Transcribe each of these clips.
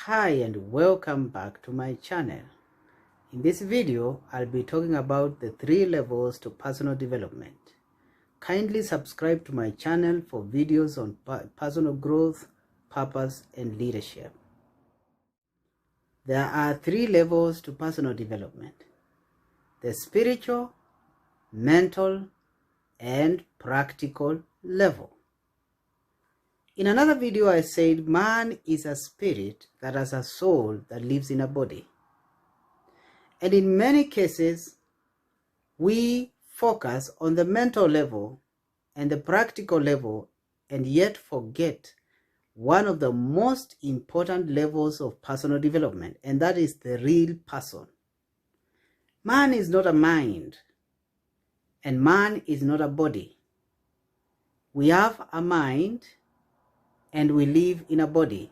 Hi and welcome back to my channel. In this video, I'll be talking about the 3 levels to personal development. Kindly subscribe to my channel for videos on personal growth, purpose, and leadership. There are 3 levels to personal development: the spiritual, mental, and practical level. In another video, I said man is a spirit that has a soul that lives in a body. And in many cases, we focus on the mental level and the practical level and yet forget one of the most important levels of personal development, and that is the real person. Man is not a mind, and man is not a body. We have a mind and we live in a body.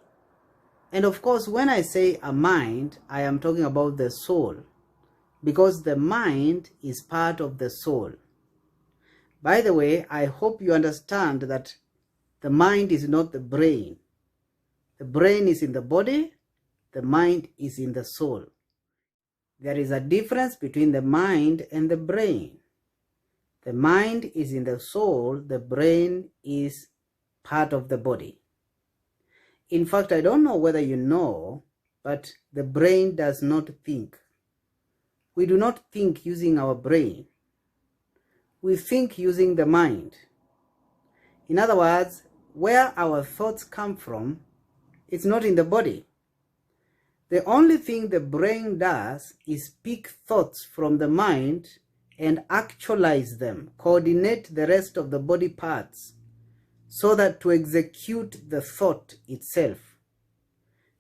And of course, when I say a mind, I am talking about the soul, because the mind is part of the soul. By the way, I hope you understand that the mind is not the brain. The brain is in the body, the mind is in the soul. There is a difference between the mind and the brain. The mind is in the soul, the brain is part of the body. In fact, I don't know whether you know, but the brain does not think. We do not think using our brain. We think using the mind. In other words, where our thoughts come from, it's not in the body. The only thing the brain does is pick thoughts from the mind and actualize them, coordinate the rest of the body parts so that to execute the thought itself.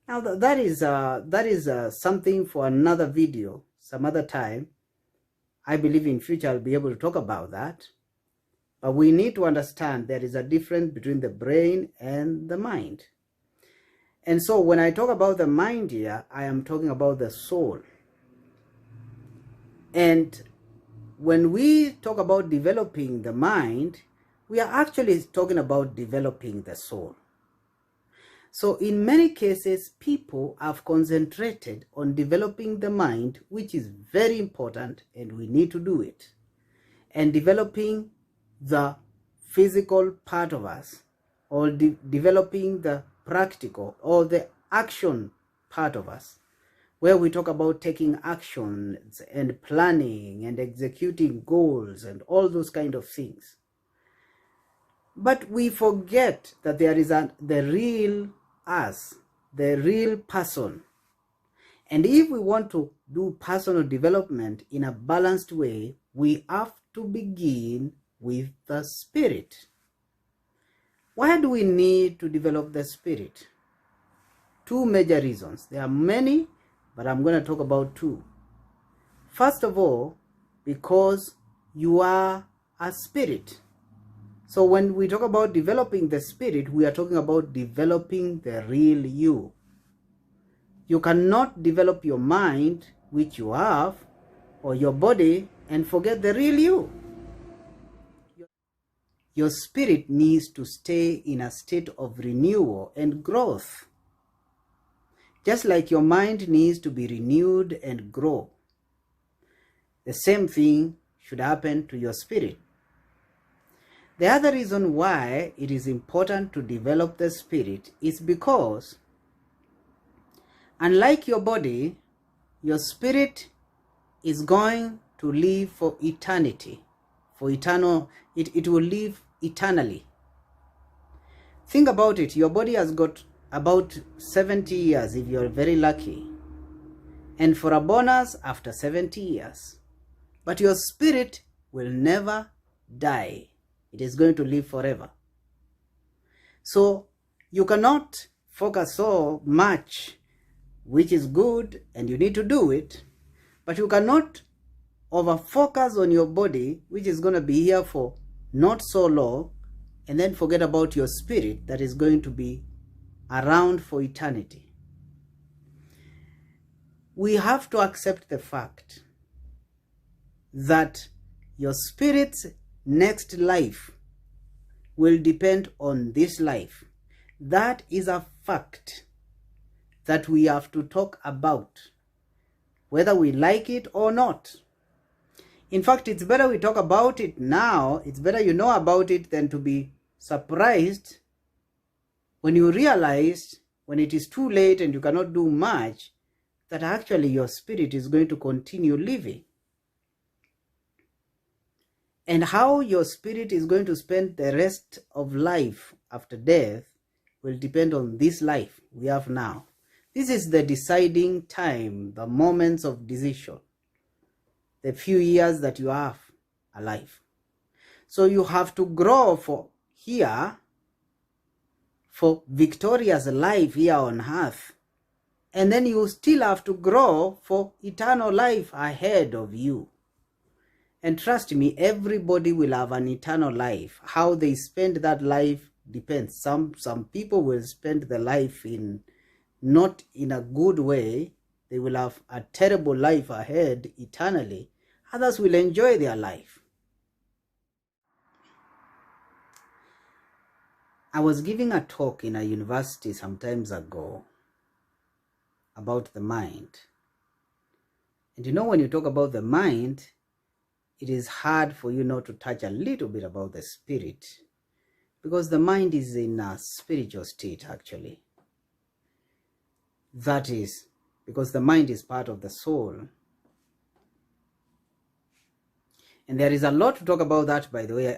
Now that is something for another video, some other time. I believe in future I'll be able to talk about that. But we need to understand there is a difference between the brain and the mind. And so when I talk about the mind here, I am talking about the soul. And when we talk about developing the mind, we are actually talking about developing the soul. So in many cases, people have concentrated on developing the mind, which is very important, and we need to do it, and developing the physical part of us, or developing the practical or the action part of us, where we talk about taking actions and planning and executing goals and all those kind of things. But we forget that there is the real us, the real person. And if we want to do personal development in a balanced way, we have to begin with the spirit. Why do we need to develop the spirit? 2 major reasons. There are many, but I'm going to talk about 2. First of all, because you are a spirit. So when we talk about developing the spirit, we are talking about developing the real you. You cannot develop your mind, which you have, or your body, and forget the real you. Your spirit needs to stay in a state of renewal and growth. Just like your mind needs to be renewed and grow. The same thing should happen to your spirit. The other reason why it is important to develop the spirit is because, unlike your body, your spirit is going to live for eternity. It will live eternally. Think about it. Your body has got about 70 years if you're very lucky, and for a bonus after 70 years. But your spirit will never die. It is going to live forever. So you cannot focus so much, which is good and you need to do it, but you cannot over focus on your body, which is going to be here for not so long, and then forget about your spirit that is going to be around for eternity. We have to accept the fact that your spirit's next life will depend on this life. That is a fact. that we have to talk about, whether we like it or not. In fact, it's better we talk about it now. It's better you know about it than to be surprised when you realize, when it is too late and you cannot do much, that actually your spirit is going to continue living. And how your spirit is going to spend the rest of life after death will depend on this life we have now. This is the deciding time, the moments of decision, the few years that you have alive. So you have to grow for victorious life here on earth. And then you still have to grow for eternal life ahead of you. And trust me, everybody will have an eternal life. How they spend that life depends. Some people will spend the life not in a good way. They will have a terrible life ahead eternally. Others will enjoy their life. I was giving a talk in a university some times ago about the mind. And you know, when you talk about the mind, it is hard for you not to touch a little bit about the spirit, because the mind is in a spiritual state actually. That is because the mind is part of the soul. And there is a lot to talk about that, by the way.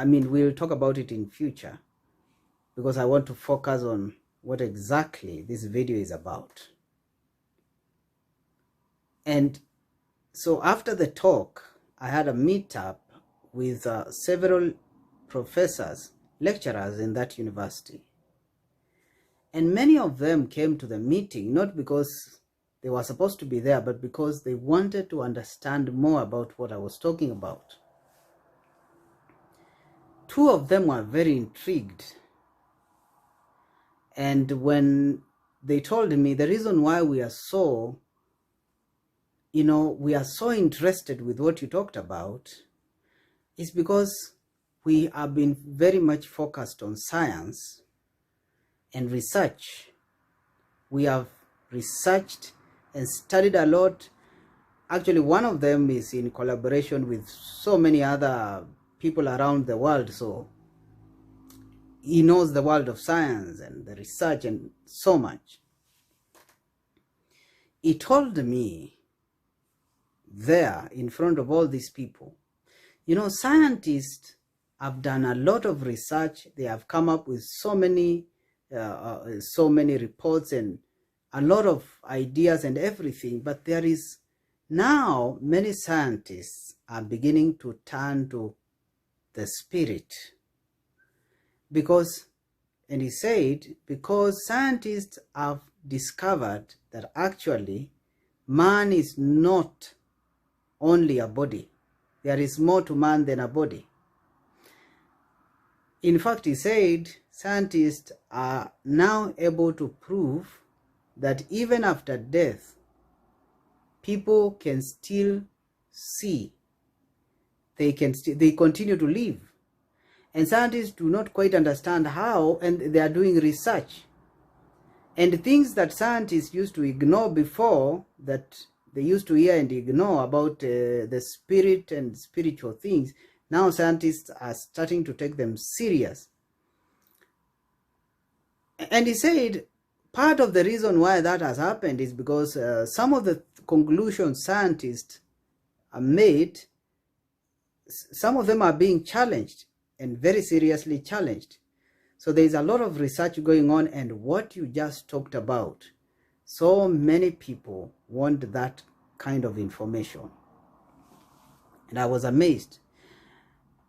We'll talk about it in future, because I want to focus on what exactly this video is about. And so after the talk, I had a meetup with several professors, lecturers in that university. And many of them came to the meeting, not because they were supposed to be there, but because they wanted to understand more about what I was talking about. Two of them were very intrigued. And when they told me the reason why we are so interested with what you talked about is because we have been very much focused on science and research. We have researched and studied a lot. Actually, one of them is in collaboration with so many other people around the world, so he knows the world of science and the research and so much. He told me there in front of all these people, scientists have done a lot of research. They have come up with so many reports and a lot of ideas and everything, but there is now many scientists are beginning to turn to the spirit, because scientists have discovered that actually man is not only a body. There is more to man than a body. In fact, he said scientists are now able to prove that even after death, people can still see. They continue to live. And scientists do not quite understand how, and they are doing research. And things that scientists used to ignore before, that they used to hear and ignore about the spirit and spiritual things, now scientists are starting to take them serious. And he said part of the reason why that has happened is because some of the conclusions scientists have made, some of them are being challenged and very seriously challenged. So there is a lot of research going on, and what you just talked about, so many people want that kind of information. And I was amazed.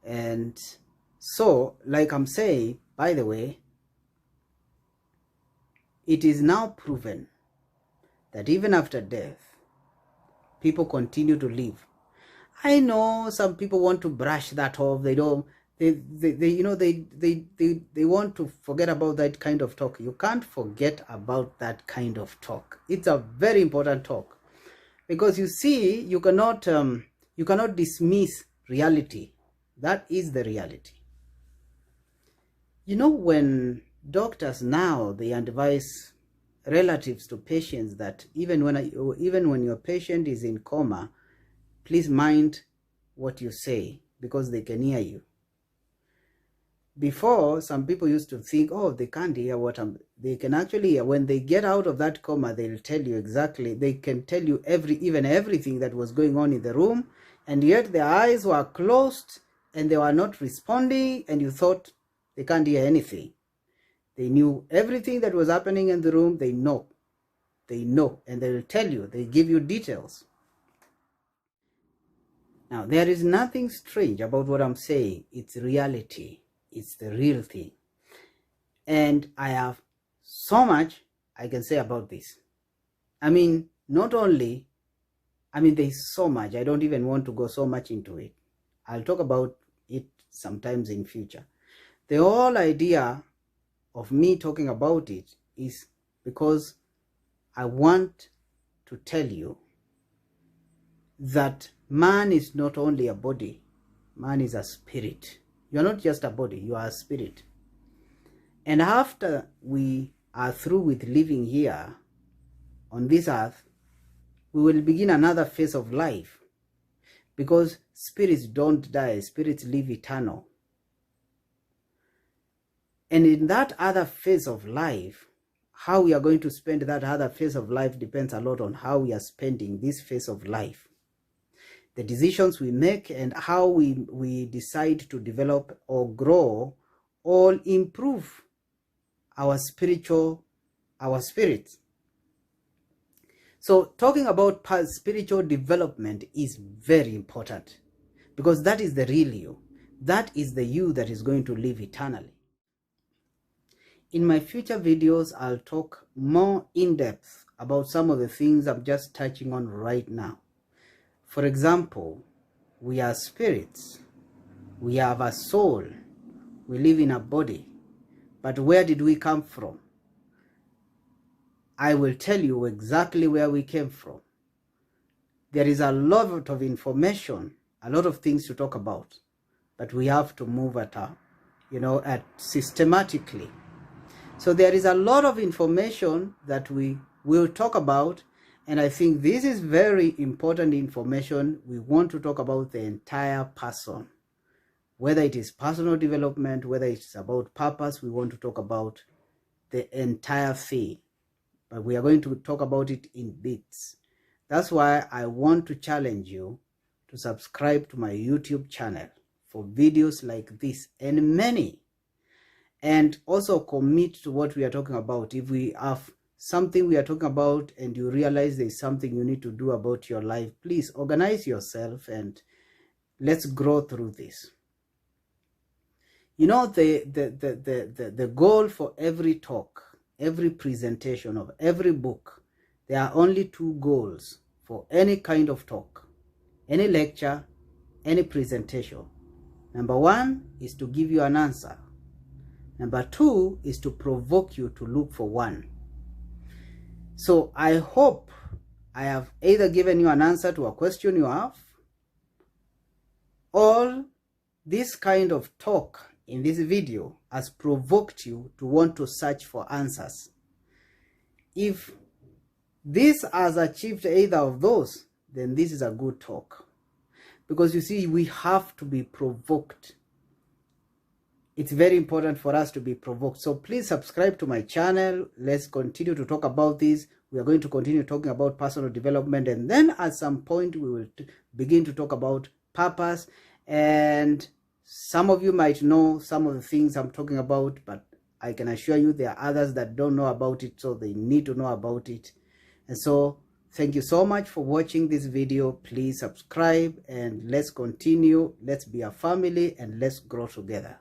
And so, like I'm saying, by the way, it is now proven that even after death, people continue to live. I know some people want to brush that off. They want to forget about that kind of talk. You can't forget about that kind of talk. It's a very important talk, because you see, you cannot dismiss reality. That is the reality. When doctors now, they advise relatives to patients that even when your patient is in coma, please mind what you say, because they can hear you. Before, some people used to think, oh, they can't hear they can actually hear. When they get out of that coma, they'll tell you exactly. They can tell you even everything that was going on in the room, and yet their eyes were closed and they were not responding, and you thought they can't hear anything. They knew everything that was happening in the room. They know, and they will tell you. They give you details. Now, there is nothing strange about what I'm saying. It's reality. It's the real thing. And I have so much I can say about this. I mean, there's so much. I don't even want to go so much into it. I'll talk about it sometimes in future. The whole idea of me talking about it is because I want to tell you that man is not only a body, man is a spirit. You're not just a body, you are a spirit. And after we are through with living here on this earth, we will begin another phase of life, because spirits don't die, spirits live eternal. And in that other phase of life, how we are going to spend that other phase of life depends a lot on how we are spending this phase of life. The decisions we make and how we decide to develop or grow or improve our spirits. So talking about spiritual development is very important, because that is the real you. That is the you that is going to live eternally. In my future videos, I'll talk more in depth about some of the things I'm just touching on right now. For example, we are spirits. We have a soul. We live in a body. But where did we come from? I will tell you exactly where we came from. There is a lot of information, a lot of things to talk about, but we have to move at systematically. So there is a lot of information that we will talk about, and I think this is very important information. We want to talk about the entire person, whether it is personal development, whether it's about purpose. We want to talk about the entire thing, but we are going to talk about it in bits. That's why I want to challenge you to subscribe to my YouTube channel for videos like this and many. And also commit to what we are talking about. If we have something we are talking about and you realize there's something you need to do about your life, please organize yourself and let's grow through this. The goal for every talk, every presentation of every book, there are only two goals for any kind of talk, any lecture, any presentation. Number one is to give you an answer. Number two is to provoke you to look for one. So I hope I have either given you an answer to a question you have, or this kind of talk in this video has provoked you to want to search for answers. If this has achieved either of those, then this is a good talk. Because you see, we have to be provoked. It's very important for us to be provoked. So please subscribe to my channel. Let's continue to talk about this. We are going to continue talking about personal development, and then at some point we will begin to talk about purpose. And some of you might know some of the things I'm talking about, but I can assure you there are others that don't know about it, so they need to know about it. And so thank you so much for watching this video. Please subscribe and let's continue. Let's be a family and let's grow together.